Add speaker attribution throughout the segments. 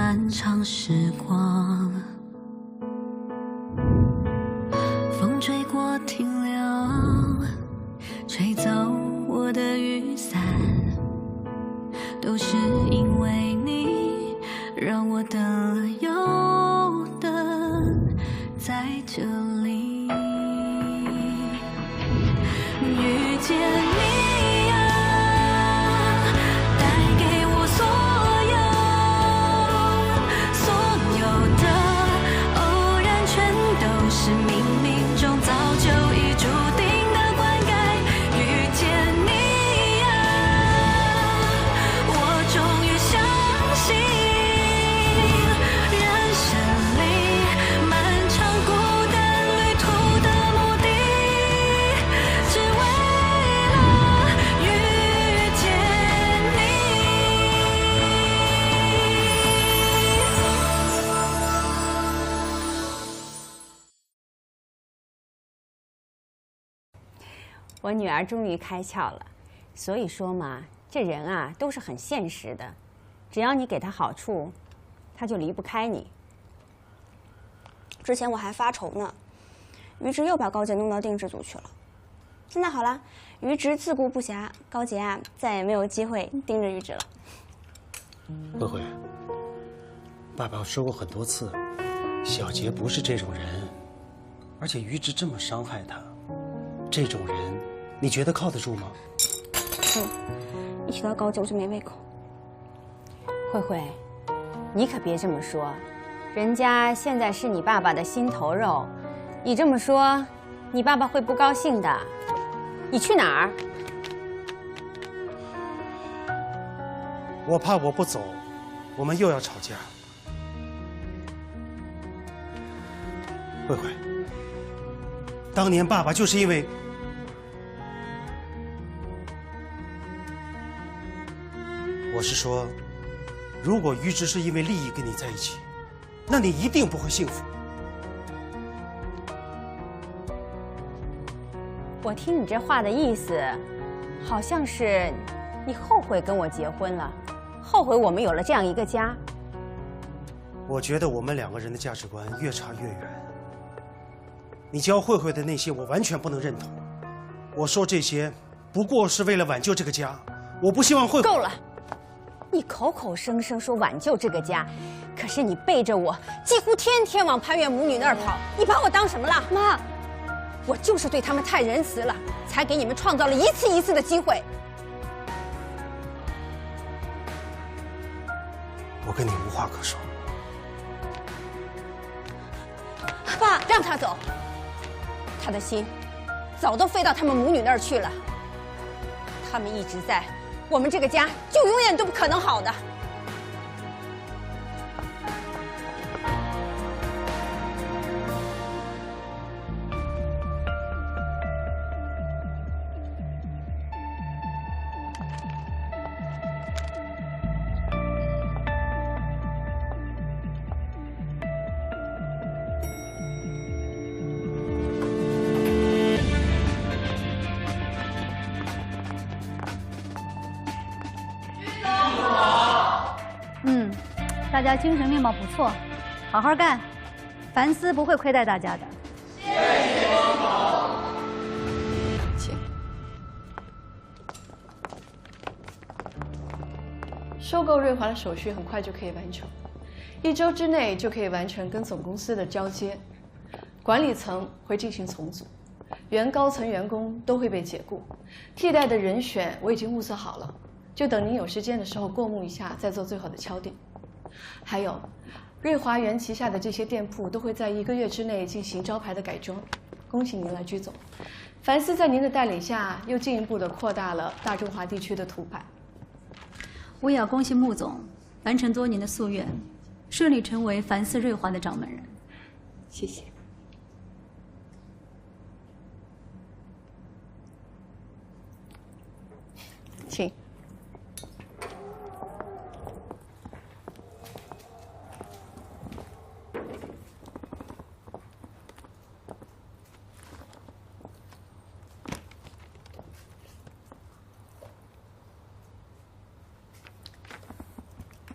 Speaker 1: 漫长时光。风吹过停留，吹走我的雨伞，都是因为你让我等了又等，在这里遇见你啊，带给我所有的偶然，全都是冥冥中早就已注定的灌溉。遇见你啊，我终于相信，人生里漫长孤单旅途的目的，只为了遇见你。
Speaker 2: 我女儿终于开窍了，所以说嘛，这人啊都是很现实的，只要你给她好处，她就离不开你。
Speaker 3: 之前我还发愁呢，于直又把高洁弄到定制组去了。现在好了，于直自顾不暇，高洁啊再也没有机会盯着于直了。
Speaker 4: 慧慧，爸爸说过很多次，小杰不是这种人，而且于直这么伤害他，这种人，你觉得靠得住吗？
Speaker 3: 一提到高洁我就没胃口。
Speaker 2: 慧慧，你可别这么说，人家现在是你爸爸的心头肉，你这么说，你爸爸会不高兴的。你去哪儿？
Speaker 4: 我怕我不走，我们又要吵架。慧慧，当年爸爸就是因为我是说，如果于直是因为利益跟你在一起，那你一定不会幸福。
Speaker 2: 我听你这话的意思，好像是你后悔跟我结婚了，后悔我们有了这样一个家。
Speaker 4: 我觉得我们两个人的价值观越差越远。你教慧慧的那些，我完全不能认同。我说这些，不过是为了挽救这个家。我不希望慧慧……
Speaker 2: 够了！你口口声声说挽救这个家，可是你背着我，几乎天天往潘岳母女那儿跑。你把我当什么了？妈，我就是对他们太仁慈了，才给你们创造了一次一次的机会。
Speaker 4: 我跟你无话可说。
Speaker 2: 爸，让他走。他的心早都飞到他们母女那儿去了。他们一直在，我们这个家就永远都不可能好的。
Speaker 5: 大家精神面貌不错，好好干，凡思不会亏待大家的。
Speaker 6: 谢谢王总。
Speaker 7: 请。收购瑞华的手续很快就可以完成，1周之内就可以完成跟总公司的交接，管理层会进行重组，原高层员工都会被解雇，替代的人选我已经物色好了，就等您有时间的时候过目一下，再做最后的敲定。还有，瑞华园旗下的这些店铺都会在1个月之内进行招牌的改装。恭喜您了，居总。凡思在您的带领下，又进一步的扩大了大中华地区的图牌。
Speaker 5: 我也要恭喜穆总完成多年的夙愿，顺利成为凡思瑞华的掌门人。
Speaker 7: 谢谢。请。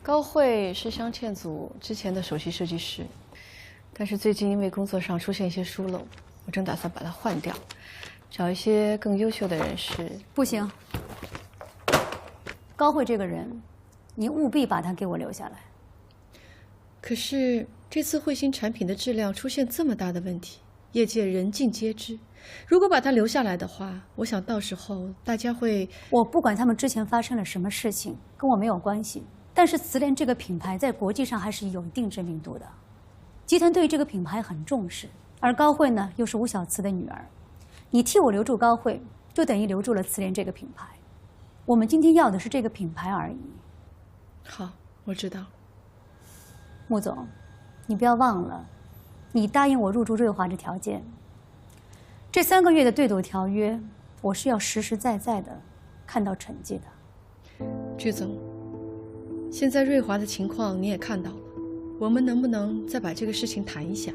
Speaker 7: 高慧是镶嵌组之前的首席设计师，但是最近因为工作上出现一些疏漏，我正打算把她换掉，找一些更优秀的人士。
Speaker 5: 不行，高慧这个人，你务必把她给我留下来。
Speaker 7: 可是这次慧星产品的质量出现这么大的问题，业界人尽皆知。如果把她留下来的话，我想到时候大家会……
Speaker 5: 我不管他们之前发生了什么事情，跟我没有关系。但是慈联这个品牌在国际上还是有一定知名度的，集团对这个品牌很重视。而高慧呢，又是吴小慈的女儿，你替我留住高慧，就等于留住了慈联这个品牌。我们今天要的是这个品牌而已。
Speaker 7: 好，我知道。
Speaker 5: 穆总，你不要忘了，你答应我入驻瑞华的条件。这3个月的对赌条约，我是要实实在在的看到成绩的。
Speaker 7: 剧总，现在瑞华的情况你也看到了，我们能不能再把这个事情谈一下？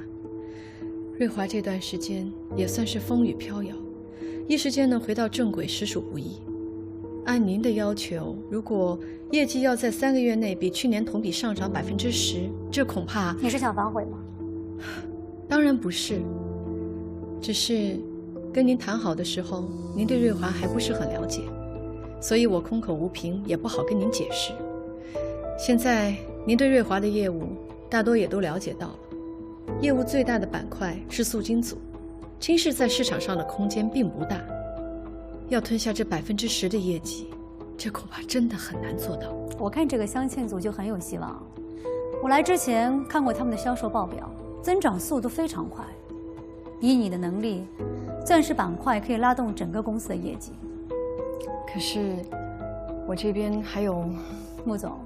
Speaker 7: 瑞华这段时间也算是风雨飘摇，一时间能回到正轨实属不易。按您的要求，如果业绩要在3个月内比去年同比上涨10%，这恐怕……
Speaker 5: 你是想反悔吗？
Speaker 7: 当然不是，只是跟您谈好的时候，您对瑞华还不是很了解，所以我空口无凭，也不好跟您解释。现在您对瑞华的业务大多也都了解到了，业务最大的板块是塑金组，金氏在市场上的空间并不大，要吞下这10%的业绩，这恐怕真的很难做到。
Speaker 5: 我看这个镶嵌组就很有希望。我来之前看过他们的销售报表，增长速度非常快。以你的能力，钻石板块可以拉动整个公司的业绩。
Speaker 7: 可是我这边还有……
Speaker 5: 穆总，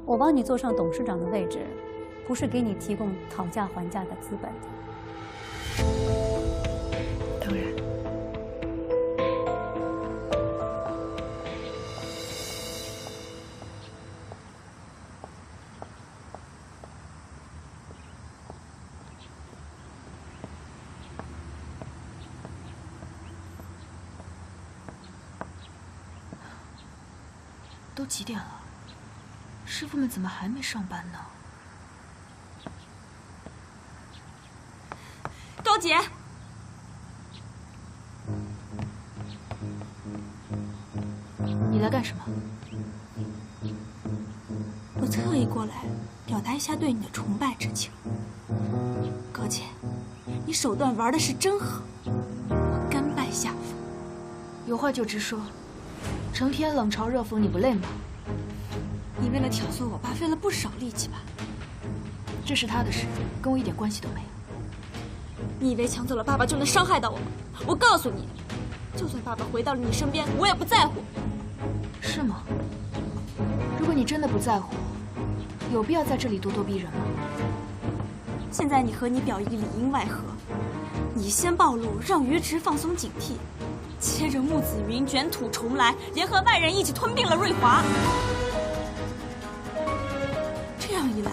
Speaker 5: 我帮你坐上董事长的位置，不是给你提供讨价还价的资本的。
Speaker 7: 当然。
Speaker 8: 都几点了？师傅们怎么还没上班呢？
Speaker 2: 高姐，
Speaker 8: 你来干什么？
Speaker 3: 我特意过来表达一下对你的崇拜之情。高姐，你手段玩的是真好，我甘拜下风。
Speaker 8: 有话就直说，成天冷嘲热讽，你不累吗？
Speaker 3: 你为了挑唆我爸费了不少力气吧？
Speaker 8: 这是他的事，跟我一点关系都没有。
Speaker 3: 你以为抢走了爸爸就能伤害到我吗？我告诉你，就算爸爸回到了你身边，我也不在乎。
Speaker 8: 是吗？如果你真的不在乎，有必要在这里咄咄逼人吗？
Speaker 3: 现在你和你表姨里应外合，你先暴露，让于池放松警惕，接着穆子云卷土重来，联合外人一起吞并了瑞华。这样一来，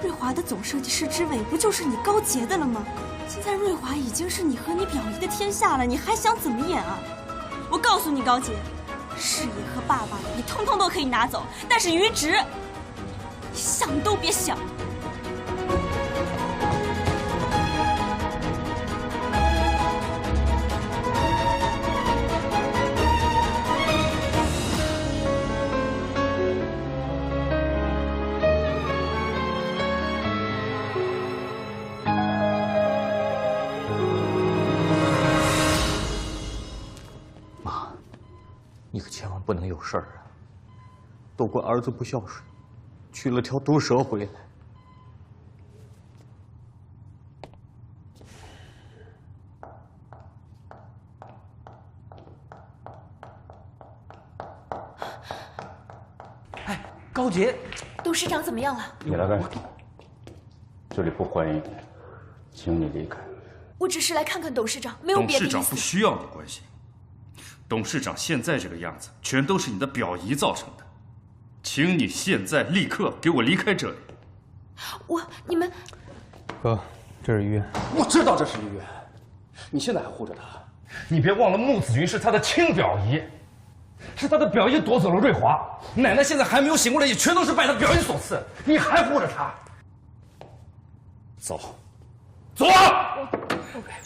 Speaker 3: 瑞华的总设计师之位不就是你高洁的了吗？现在瑞华已经是你和你表姨的天下了，你还想怎么演啊？我告诉你，高洁，事业和爸爸你通通都可以拿走，但是于直，你想都别想。
Speaker 9: 不能有事儿啊！都怪儿子不孝顺，娶了条毒蛇回来。
Speaker 10: 哎，高洁，
Speaker 8: 董事长怎么样了？
Speaker 11: 你来干什么？这里不欢迎你，请你离开。
Speaker 8: 我只是来看看董事长，没有别的意思。
Speaker 12: 董事长不需要你关心。董事长现在这个样子，全都是你的表姨造成的，请你现在立刻给我离开这里。
Speaker 8: 你们，
Speaker 10: 哥，这是于渊。
Speaker 13: 我知道这是于渊，你现在还护着他？
Speaker 12: 你别忘了穆子云是他的亲表姨，
Speaker 10: 是他的表姨夺走了瑞华，奶奶现在还没有醒过来，也全都是拜他表姨所赐。你还护着他？
Speaker 9: 走，
Speaker 10: 走啊！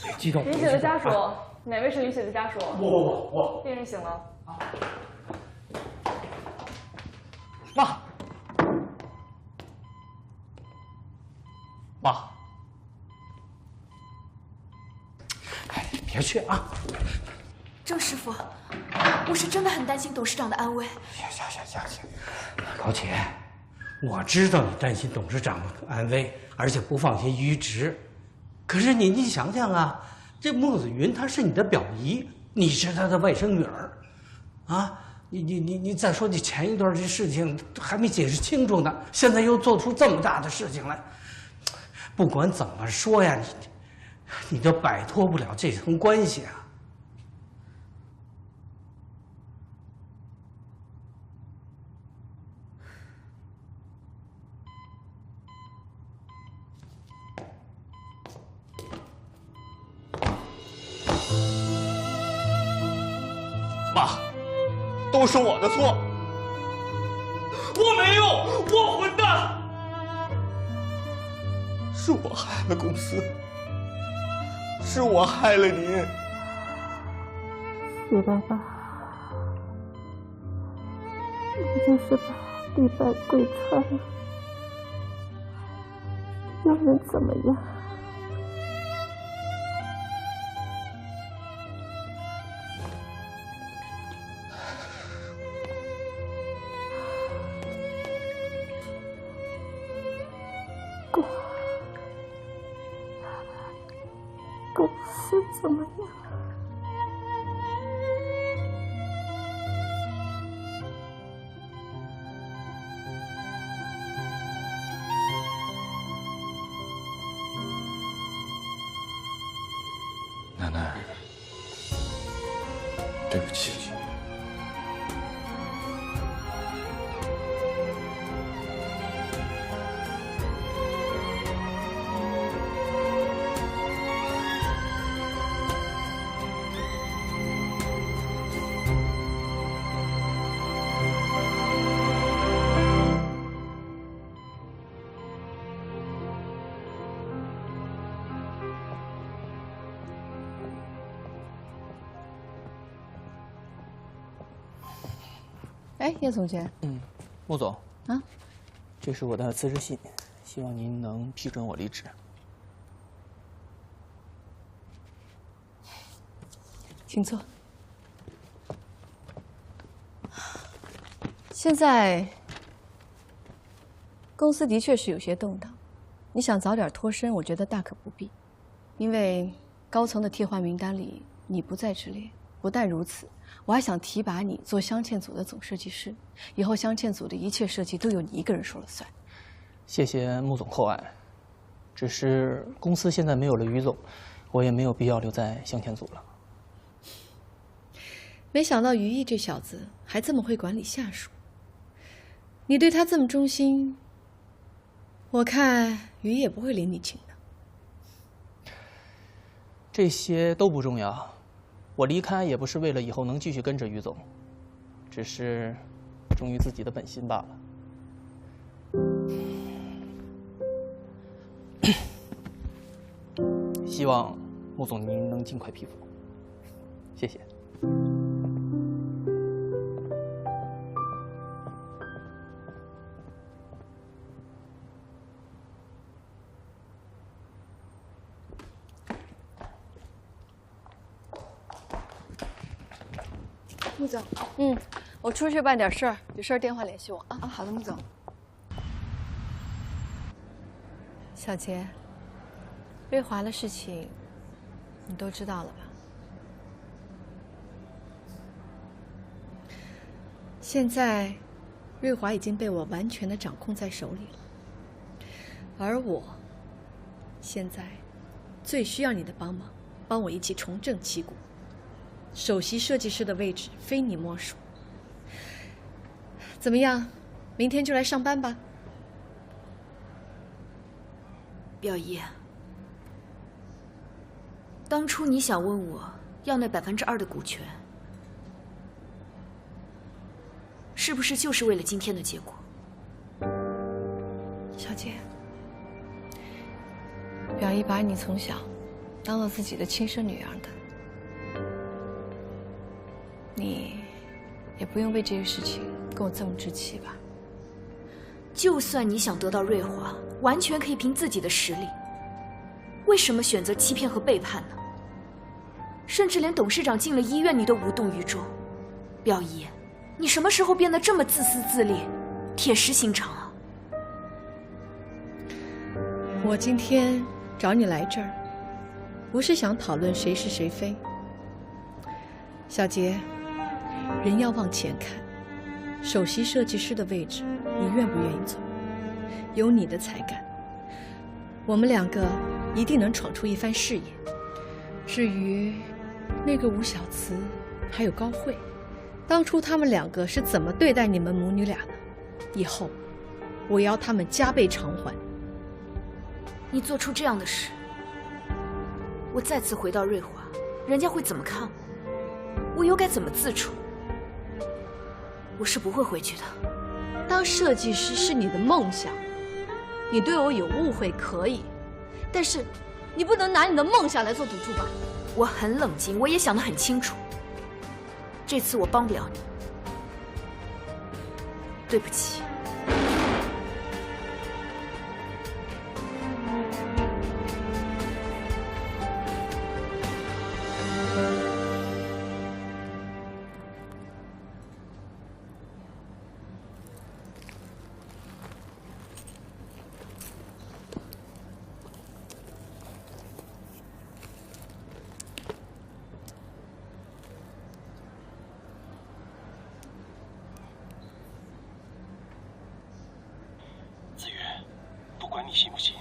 Speaker 10: 别激动。
Speaker 7: 李雪的家属，哪位是李雪的家属？
Speaker 10: 我。
Speaker 7: 病人醒了。
Speaker 10: 妈，别去啊！
Speaker 8: 郑师傅，我是真的很担心董事长的安危。
Speaker 13: 行，高姐，我知道你担心董事长的安危，而且不放心于直。可是你想想啊，这穆子云她是你的表姨，你是她的外甥女儿，啊，你再说你前一段这事情还没解释清楚呢，现在又做出这么大的事情来，不管怎么说呀，你都摆脱不了这层关系啊。
Speaker 9: 妈，都是我的错，我没有，我混蛋，是我害了公司，是我害了您。
Speaker 14: 起来吧，你就是把地拜跪穿了，又能怎么样？公司怎么样？
Speaker 9: 奶奶，对不起。
Speaker 7: 哎，叶总监。
Speaker 15: 穆总。
Speaker 7: 啊，
Speaker 15: 这是我的辞职信，希望您能批准我离职。
Speaker 7: 请坐。现在公司的确是有些动荡，你想早点脱身，我觉得大可不必。因为高层的替换名单里你不在之列。不但如此，我还想提拔你做镶嵌组的总设计师，以后镶嵌组的一切设计都由你一个人说了算。
Speaker 15: 谢谢穆总厚爱，只是公司现在没有了于总，我也没有必要留在镶嵌组了。
Speaker 7: 没想到于毅这小子还这么会管理下属，你对他这么忠心，我看于毅也不会领你情的。
Speaker 15: 这些都不重要。我离开也不是为了以后能继续跟着于总，只是忠于自己的本心罢了。希望穆总您能尽快批复，谢谢。
Speaker 7: 穆总，我出去办点事儿，有事儿电话联系我啊。
Speaker 8: 好的，穆总。
Speaker 7: 小杰，瑞华的事情你都知道了吧？现在，瑞华已经被我完全的掌控在手里了，而我现在最需要你的帮忙，帮我一起重振旗鼓。首席设计师的位置非你莫属。怎么样，明天就来上班吧？
Speaker 8: 表姨，当初你想问我要那2%的股权，是不是就是为了今天的结果？
Speaker 7: 小姐，表姨把你从小当做自己的亲生女儿的，你也不用为这个事情跟我这么置气吧。
Speaker 8: 就算你想得到瑞华，完全可以凭自己的实力，为什么选择欺骗和背叛呢？甚至连董事长进了医院你都无动于衷。表姨，你什么时候变得这么自私自利、铁石心肠啊？
Speaker 7: 我今天找你来这儿，不是想讨论谁是谁非。小杰，人要往前看，首席设计师的位置，你愿不愿意做？有你的才干，我们两个一定能闯出一番事业。至于那个吴小慈还有高慧，当初他们两个是怎么对待你们母女俩的？以后我要他们加倍偿还。
Speaker 8: 你做出这样的事，我再次回到瑞华，人家会怎么看我？我又该怎么自处？我是不会回去的。
Speaker 7: 当设计师是你的梦想，你对我有误会可以，但是你不能拿你的梦想来做赌注吧？
Speaker 8: 我很冷静，我也想得很清楚。这次我帮不了你，对不起。
Speaker 16: 管你信不信，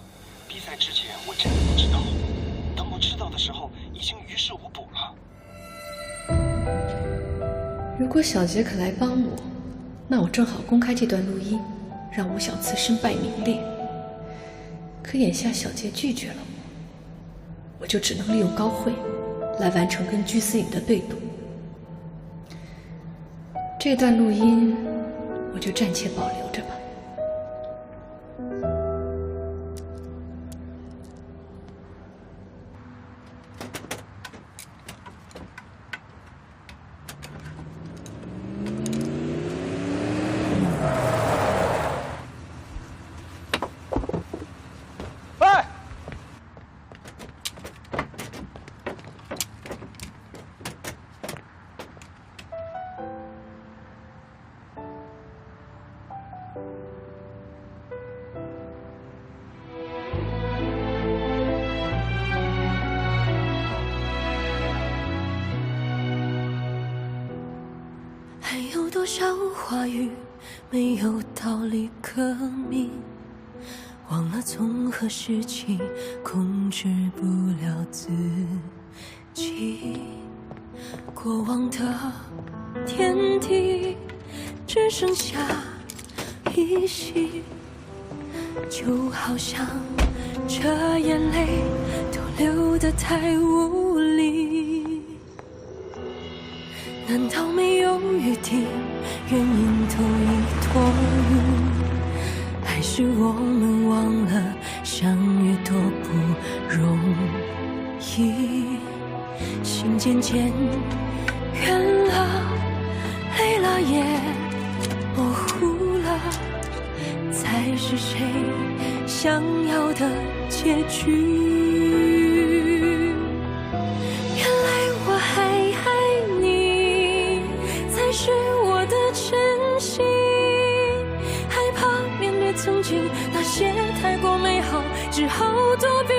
Speaker 16: 比赛之前我真的不知道，等我知道的时候，已经于事无补了。
Speaker 7: 如果小杰肯来帮我，那我正好公开这段录音，让吴小慈身败名裂。可眼下小杰拒绝了我就只能利用高慧来完成跟居思颖的对赌。这段录音我就暂且保留着吧。
Speaker 1: 还有多少话语没有道理可明？忘了从何时起控制不了自己，过往的天地只剩下依稀，就好像这眼泪都流得太无力。难道没有预定，原因都已多余？还是我们忘了相遇多不容易？心渐渐远了，累了也模糊了，才是谁想要的结局？原来我还爱你，才是我的真心。害怕面对曾经那些太过美好，只好躲避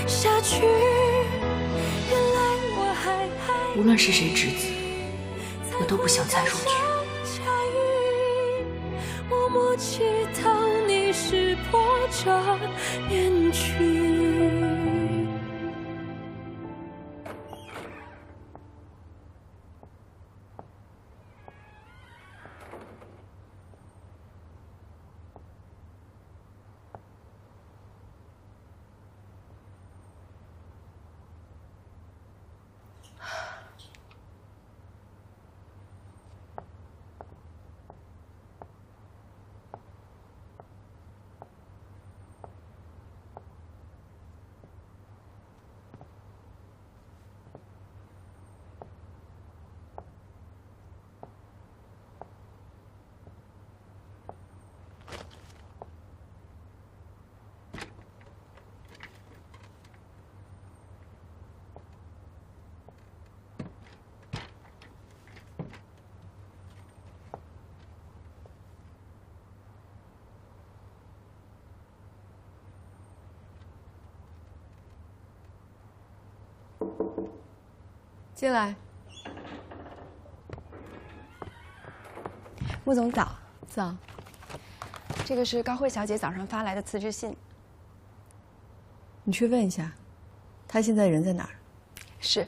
Speaker 1: 下去。原来我还爱你，
Speaker 8: 无论是谁执子，我都不想再入局。
Speaker 1: 默默祈祷你识破这面具。
Speaker 7: 进来。
Speaker 17: 穆总早。
Speaker 7: 早。
Speaker 17: 这个是高慧小姐早上发来的辞职信。
Speaker 7: 你去问一下，她现在人在哪儿？
Speaker 17: 是。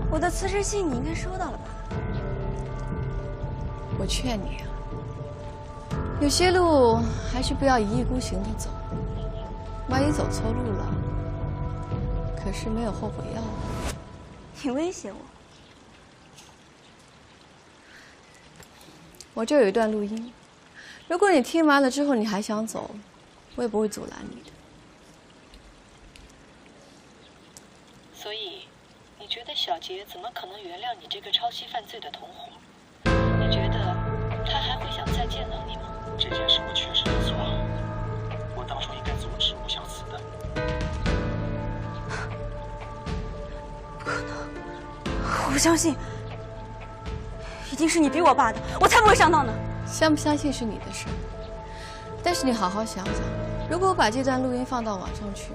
Speaker 3: 我的辞职信你应该收到了吧？
Speaker 7: 我劝你啊，有些路还是不要一意孤行的走，万一走错路了，可是没有后悔药了。
Speaker 3: 你威胁我？
Speaker 7: 我这有一段录音，如果你听完了之后你还想走，我也不会阻拦你的。
Speaker 18: 所以，你觉得小杰怎么可能原谅你这个抄袭犯罪的同伙？你觉得他还会想再见到你吗？
Speaker 16: 这件事我确实有错，我当初应该阻止吴小慈的。
Speaker 3: 不可能，我不相信，一定是你逼我爸的，我才不会上当呢。
Speaker 7: 相不相信是你的事，但是你好好想想，如果我把这段录音放到网上去，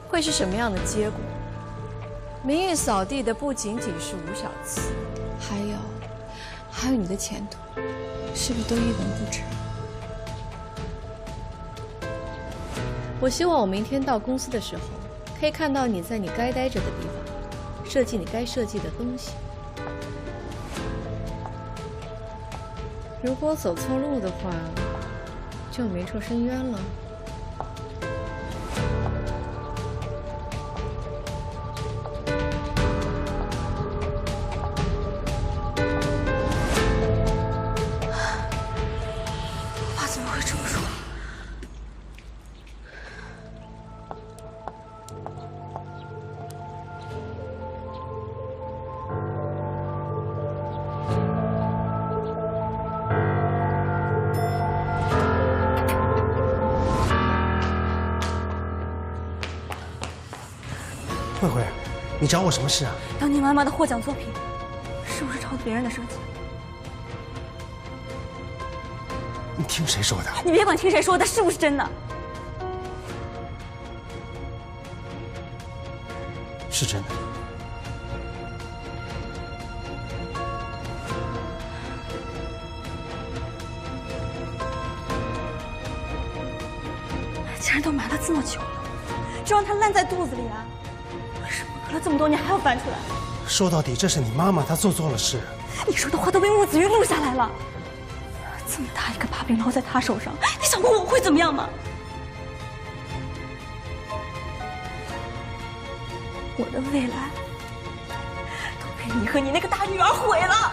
Speaker 7: 会是什么样的结果？名誉扫地的不仅仅是吴小慈，还有你的前途，是不是都一文不值？我希望我明天到公司的时候，可以看到你在你该待着的地方，设计你该设计的东西。如果走错路的话，就没处申冤了。
Speaker 3: 爸怎么会这么说？
Speaker 4: 慧慧，你找我什么事啊？
Speaker 3: 当年妈妈的获奖作品，是不是抄的别人的设计？
Speaker 4: 你听谁说的？
Speaker 3: 你别管听谁说的，是不是真的？
Speaker 4: 是真的。
Speaker 3: 既然都埋了这么久了，就让它烂在肚子里啊！为什么隔了这么多年还要翻出来？
Speaker 4: 说到底，这是你妈妈，她做错了事。
Speaker 3: 你说的话都被穆子瑜录下来了。这么大一个把柄落在他手上，你想过我会怎么样吗？我的未来都被你和你那个大女儿毁了。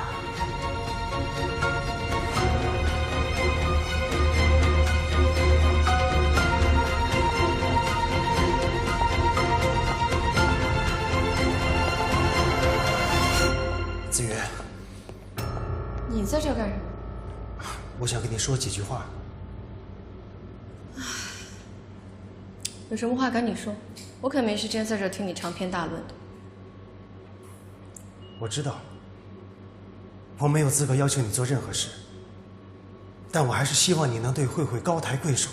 Speaker 4: 子瑜，
Speaker 7: 你在这干什么？
Speaker 4: 我想跟你说几句话。
Speaker 7: 有什么话赶紧说，我可没时间在这听你长篇大论的。
Speaker 4: 我知道，我没有资格要求你做任何事，但我还是希望你能对慧慧高抬贵手。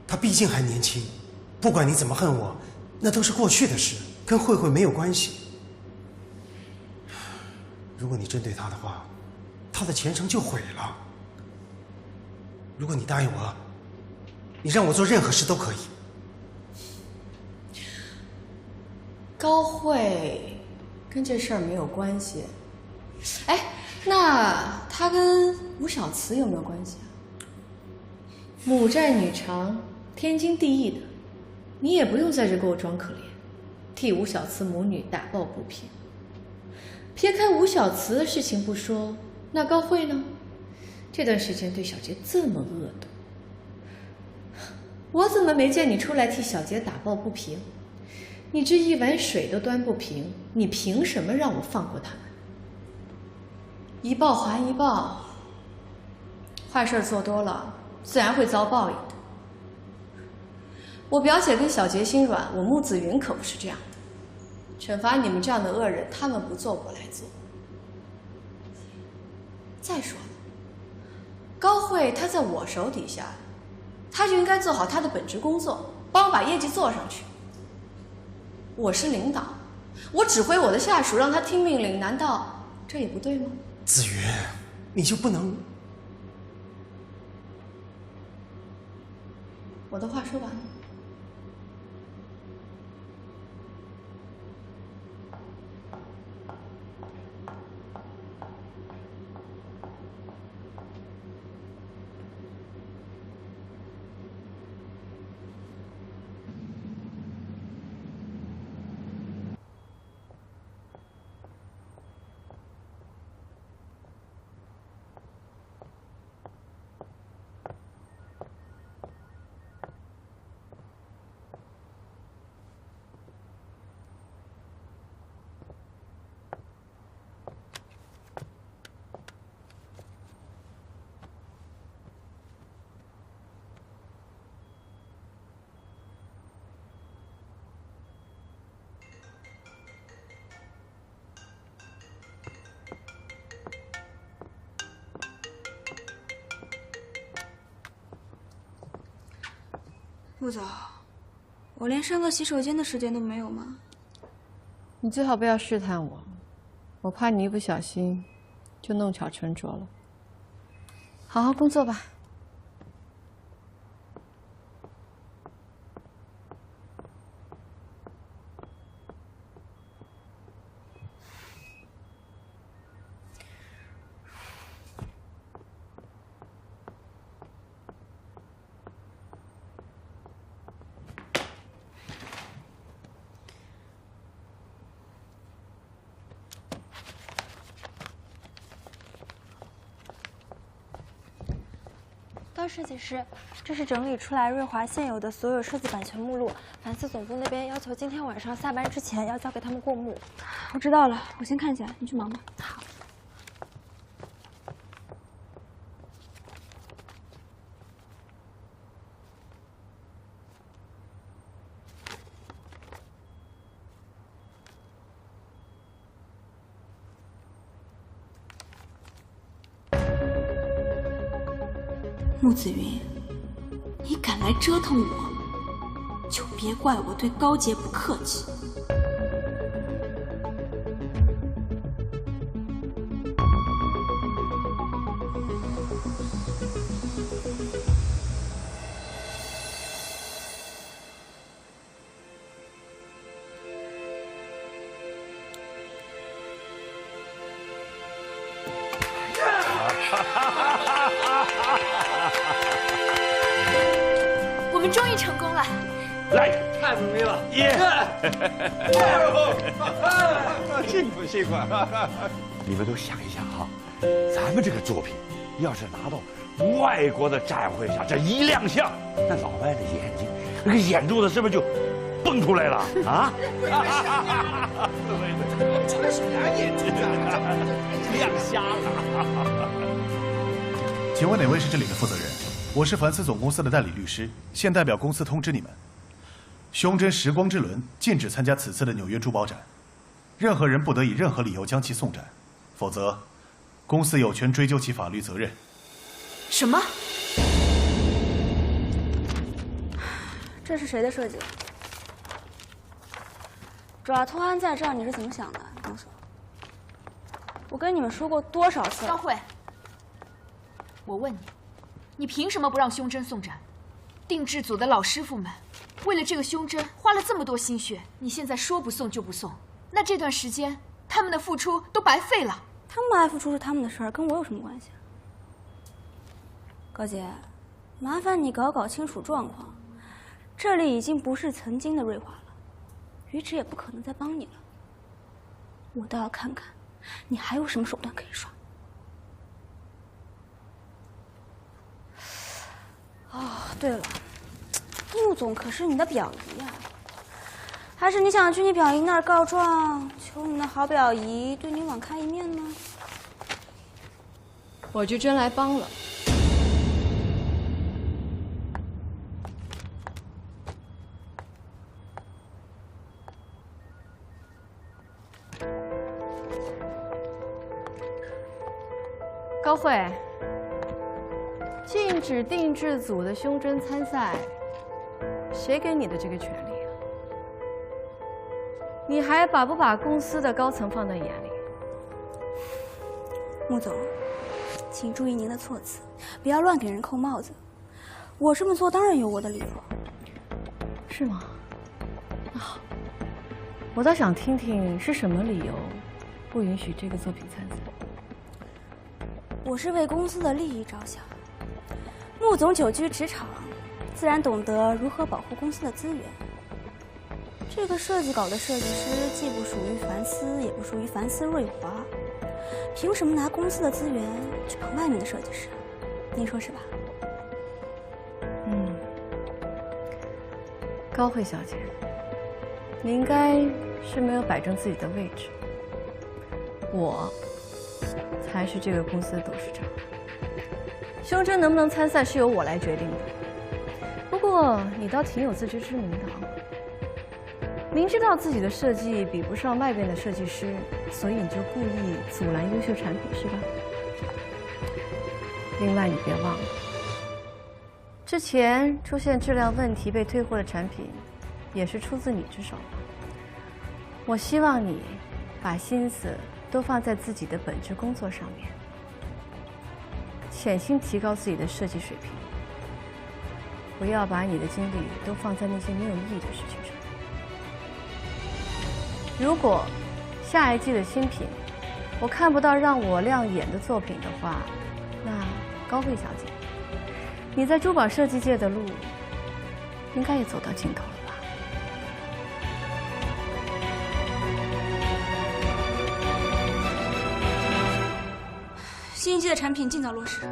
Speaker 4: 她毕竟还年轻，不管你怎么恨我，那都是过去的事，跟慧慧没有关系。如果你针对她的话，她的前程就毁了。如果你答应我，你让我做任何事都可以。
Speaker 7: 高慧跟这事儿没有关系。哎，那她跟吴小慈有没有关系啊？母债女偿，天经地义的，你也不用在这给我装可怜。替吴小慈母女打抱不平。撇开吴小慈的事情不说，那高慧呢？这段时间对小杰这么恶毒，我怎么没见你出来替小杰打抱不平？你这一碗水都端不平，你凭什么让我放过他们？一报还一报，坏事做多了，自然会遭报应的。我表姐跟小杰心软，我穆子云可不是这样的。惩罚你们这样的恶人，他们不做，我来做。再说了，高慧她在我手底下，她就应该做好她的本职工作，帮我把业绩做上去。我是领导，我指挥我的下属，让他听命令，难道这也不对吗？
Speaker 4: 子云，你就不能……
Speaker 7: 我的话说完了。
Speaker 3: 陆总，我连上个洗手间的时间都没有吗？
Speaker 7: 你最好不要试探我，我怕你一不小心就弄巧成拙了。好好工作吧。
Speaker 19: 高设计师，这是整理出来瑞华现有的所有设计版权目录，反思总部那边要求今天晚上下班之前要交给他们过目。
Speaker 3: 我知道了，我先看一下，你去忙吧。
Speaker 19: 好。
Speaker 3: 穆子云，你敢来折腾我，就别怪我对高洁不客气。
Speaker 8: 我们终于成功了！
Speaker 9: 来，
Speaker 10: 太不容易了！
Speaker 9: 耶！幸福幸福！你们都想一想哈，咱们这个作品要是拿到外国的展会上，这一亮相，那老外的眼睛，那个眼珠子是不是就蹦出来了啊？这是俩眼睛亮瞎了。
Speaker 20: 请问哪位是这里的负责人？我是凡思总公司的代理律师，现代表公司通知你们，胸针时光之轮禁止参加此次的纽约珠宝展，任何人不得以任何理由将其送展，否则公司有权追究其法律责任。
Speaker 8: 什么？
Speaker 19: 这是谁的设计？主要偷安在这儿，你是怎么想的？你告诉我。我跟你们说过多少次了？
Speaker 8: 张慧，我问你，你凭什么不让胸针送展？定制组的老师傅们为了这个胸针花了这么多心血，你现在说不送就不送，那这段时间他们的付出都白费了。
Speaker 19: 他们爱付出是他们的事儿，跟我有什么关系？高洁，麻烦你搞清楚状况，这里已经不是曾经的瑞华了。于直也不可能再帮你了。我倒要看看，你还有什么手段可以耍。哦，对了，穆总可是你的表姨呀，还是你想去你表姨那儿告状，求你的好表姨对你网开一面呢？
Speaker 7: 我就真来帮了。高慧，禁止定制组的胸针参赛，谁给你的这个权利啊？你还把不把公司的高层放在眼里？
Speaker 19: 穆总，请注意您的措辞，不要乱给人扣帽子。我这么做当然有我的理由。
Speaker 7: 是吗？那好，我倒想听听是什么理由不允许这个作品参赛。
Speaker 19: 我是为公司的利益着想。穆总久居职场，自然懂得如何保护公司的资源。这个设计稿的设计师既不属于凡思，也不属于凡思瑞华，凭什么拿公司的资源去捧外面的设计师？您说是吧？
Speaker 7: 高慧小姐，你应该是没有摆正自己的位置。我才是这个公司的董事长，胸针能不能参赛是由我来决定的。不过你倒挺有自知之明的啊，明知道自己的设计比不上外边的设计师，所以你就故意阻拦优秀产品，是吧？另外，你别忘了，之前出现质量问题被退货的产品，也是出自你之手。我希望你把心思都放在自己的本职工作上面，潜心提高自己的设计水平，不要把你的精力都放在那些没有意义的事情上。如果下一季的新品我看不到让我亮眼的作品的话，那高慧小姐，你在珠宝设计界的路应该也走到尽头了。
Speaker 19: 新一季的产品尽早落实，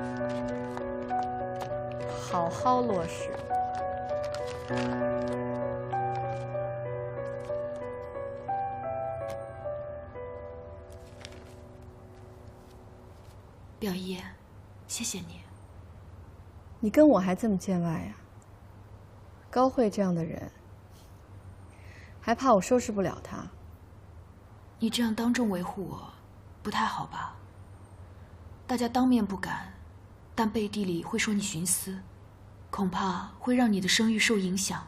Speaker 7: 好好落实。
Speaker 8: 表姨，谢谢你。
Speaker 7: 你跟我还这么见外啊？高慧这样的人，还怕我收拾不了她？
Speaker 8: 你这样当众维护我，不太好吧？大家当面不敢，但背地里会说你徇私，恐怕会让你的声誉受影响。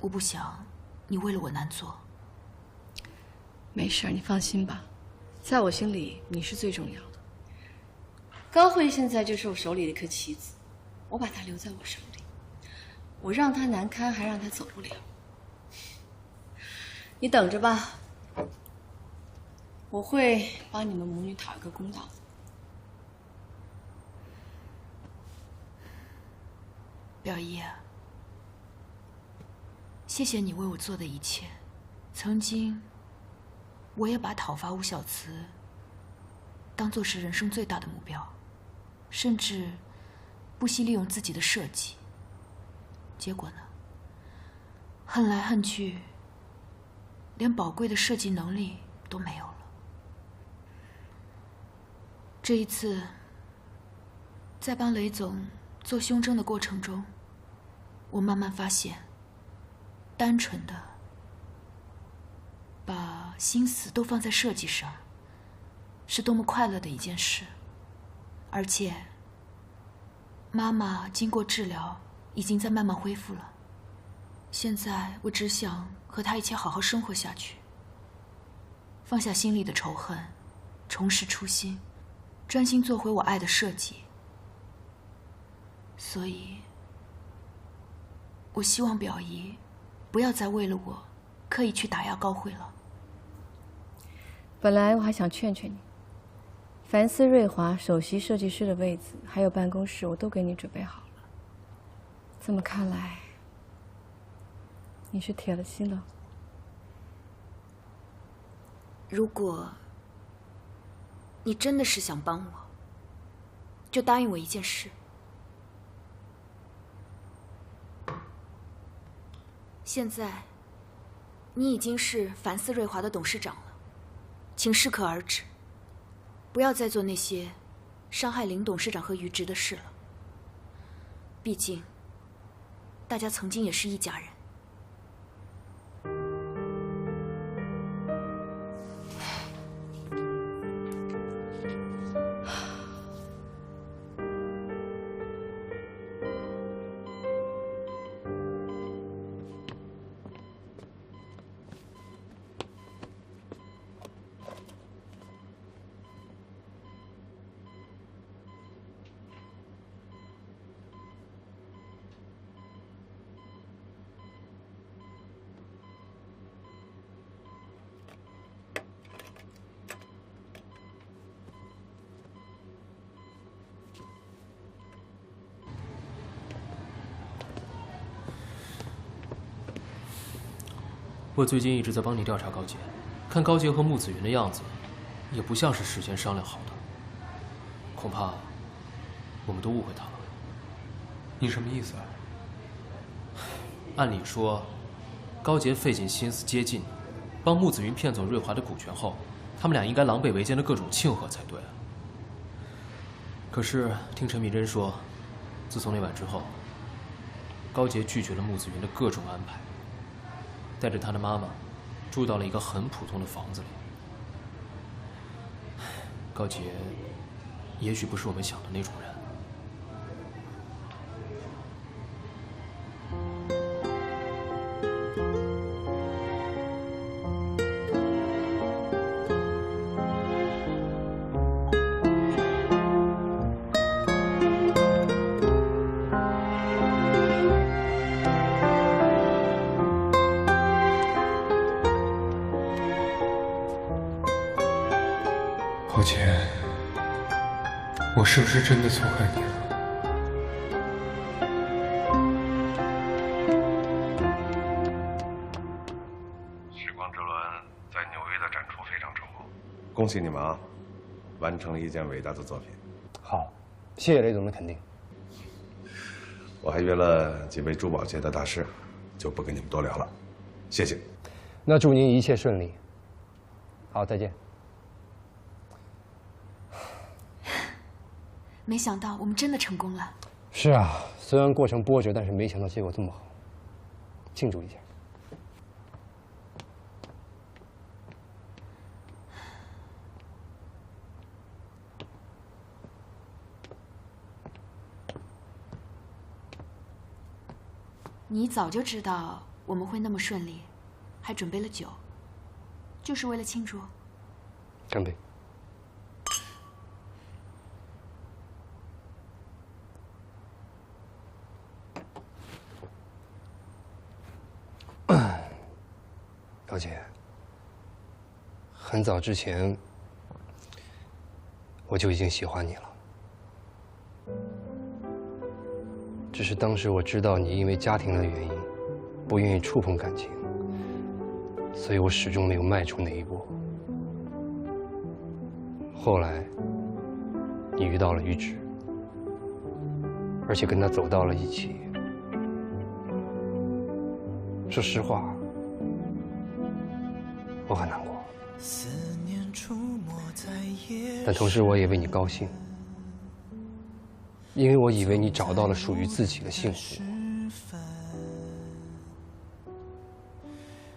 Speaker 8: 我不想你为了我难做。
Speaker 7: 没事，你放心吧，在我心里你是最重要的。高慧现在就是我手里的一颗棋子，我把她留在我手里，我让她难堪，还让她走不了。你等着吧，我会帮你们母女讨一个公道。
Speaker 8: 表姨，谢谢你为我做的一切。曾经，我也把讨伐吴小慈当作是人生最大的目标，甚至不惜利用自己的设计。结果呢，恨来恨去，连宝贵的设计能力都没有了。这一次，在帮雷总做胸针的过程中，我慢慢发现，单纯的把心思都放在设计上，是多么快乐的一件事。而且，妈妈经过治疗，已经在慢慢恢复了。现在我只想和她一起好好生活下去，放下心里的仇恨，重拾初心，专心做回我爱的设计。所以，我希望表姨不要再为了我刻意去打压高慧了。
Speaker 7: 本来我还想劝劝你，凡思瑞华首席设计师的位子还有办公室我都给你准备好了。这么看来，你是铁了心了。
Speaker 8: 如果你真的是想帮我，就答应我一件事。现在，你已经是凡斯瑞华的董事长了，请适可而止，不要再做那些伤害林董事长和于直的事了。毕竟，大家曾经也是一家人。
Speaker 21: 我最近一直在帮你调查高洁，看高洁和穆子云的样子，也不像是事先商量好的。恐怕我们都误会他了。
Speaker 10: 你什么意思啊？
Speaker 21: 按理说，高洁费尽心思接近你，帮穆子云骗走瑞华的股权后，他们俩应该狼狈为奸的各种庆贺才对啊。可是听陈敏贞说，自从那晚之后，高洁拒绝了穆子云的各种安排。带着他的妈妈，住到了一个很普通的房子里。高洁，也许不是我们想的那种人。
Speaker 10: 高洁，我是不是真的错怪你了？
Speaker 22: 时光之轮在纽约的展出非常成功，恭喜你们啊，完成了一件伟大的作品。
Speaker 23: 好，谢谢雷总的肯定。
Speaker 22: 我还约了几位珠宝界的大师，就不跟你们多聊了，谢谢。
Speaker 23: 那祝您一切顺利。好，再见。
Speaker 8: 没想到我们真的成功了。
Speaker 23: 是啊，虽然过程波折，但是没想到结果这么好，庆祝一下。
Speaker 8: 你早就知道我们会那么顺利，还准备了酒，就是为了庆祝。
Speaker 23: 干杯！高洁，很早之前我就已经喜欢你了，只是当时我知道你因为家庭的原因，不愿意触碰感情，所以我始终没有迈出那一步。后来，你遇到了于直，而且跟他走到了一起。说实话，我很难过，但同时我也为你高兴，因为我以为你找到了属于自己的幸福。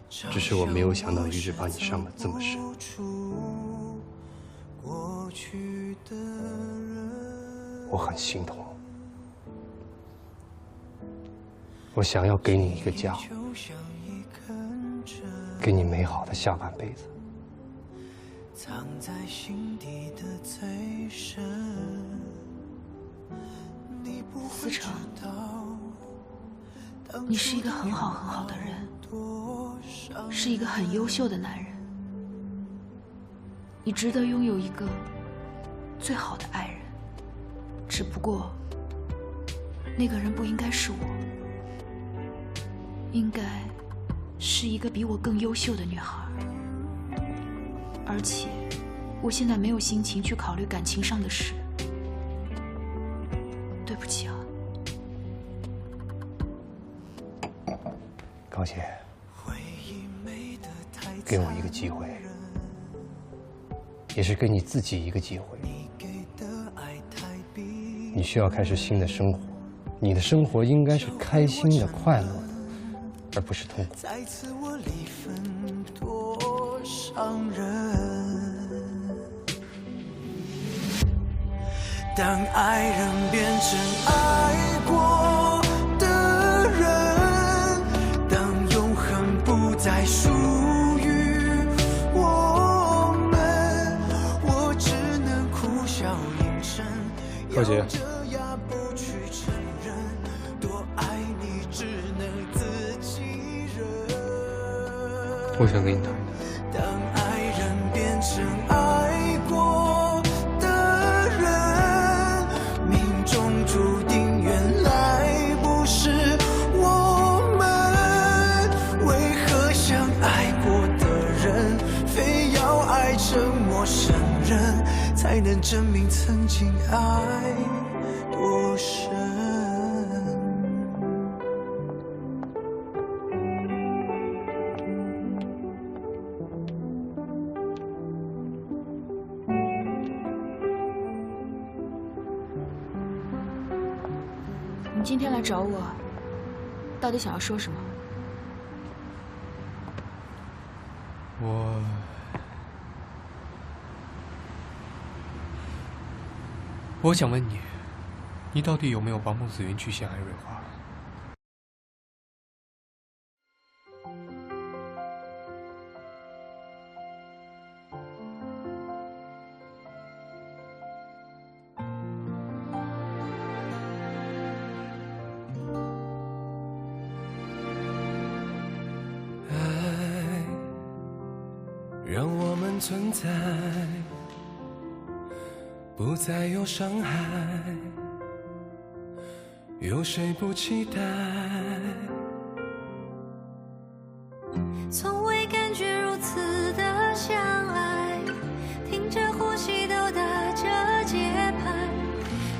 Speaker 23: 只是我没有想到于直把你伤得这么深。我很心痛，我想要给你一个家，给你美好的下半辈子。
Speaker 8: 思成，你是一个很好很好的人，是一个很优秀的男人，你值得拥有一个最好的爱人。只不过，那个人不应该是我，应该是一个比我更优秀的女孩。而且我现在没有心情去考虑感情上的事。对不起啊。
Speaker 23: 高姐，给我一个机会，也是给你自己一个机会。你需要开始新的生活，你的生活应该是开心的、快乐的，而不是痛苦。
Speaker 2: 再次我离分多伤人，当爱人变成爱过的人，当永恒不再属于我们，我只能苦笑应承。
Speaker 23: 高姐，我想跟你谈谈。
Speaker 2: 当爱人变成爱过的人，命中注定原来不是我们。为何相爱过的人，非要爱成陌生人，才能证明曾经爱多深？
Speaker 8: 你今天来找我，到底想要说什么？
Speaker 23: 我想问你，你到底有没有帮孟子云去陷害瑞华？
Speaker 2: 让我们存在，不再有伤害，有谁不期待？
Speaker 1: 从未感觉如此的相爱，听着呼吸都打着节拍，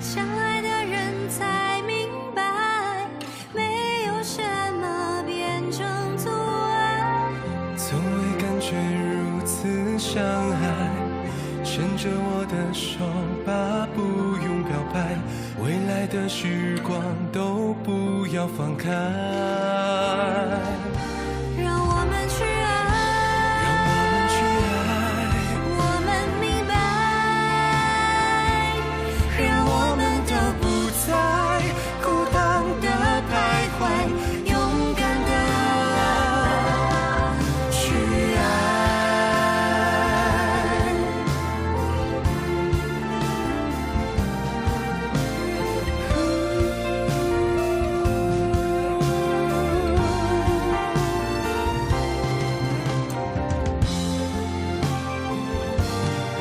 Speaker 1: 相爱的人才明白，没有什么变成阻碍。
Speaker 2: 从未感觉如此相爱，牵着我的手吧，不用表白，未来的时光都不要放开。
Speaker 1: 让我们去爱，
Speaker 2: 让我们去爱，
Speaker 1: 我们明白，让我们都不再孤单的徘徊，勇敢的去爱。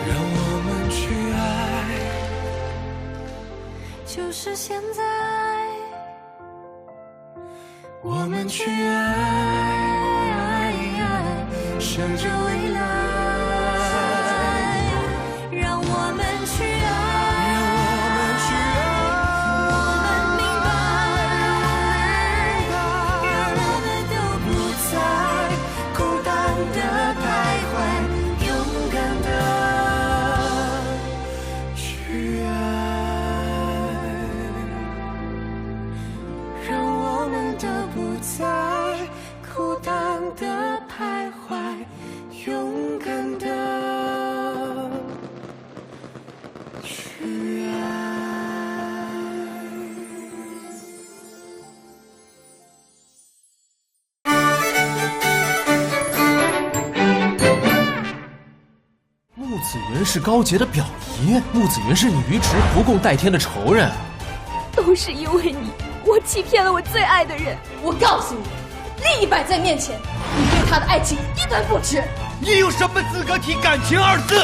Speaker 2: 让我们去爱，
Speaker 1: 就是现在，
Speaker 2: 我们去爱，向着未来。
Speaker 1: 让我们去爱，
Speaker 2: 让我们去爱，
Speaker 1: 我们明白，让我们都不再孤单的徘徊，勇敢的去爱。让我们都不再孤单的徘徊，勇敢的去爱。
Speaker 21: 穆子云是高洁的表姨，穆子云是你于池不共戴天的仇人。
Speaker 8: 都是因为你，我欺骗了我最爱的人。
Speaker 5: 我告诉你，利益摆在面前，你对他的爱情一文不值。
Speaker 10: 你有什么资格提感情二字？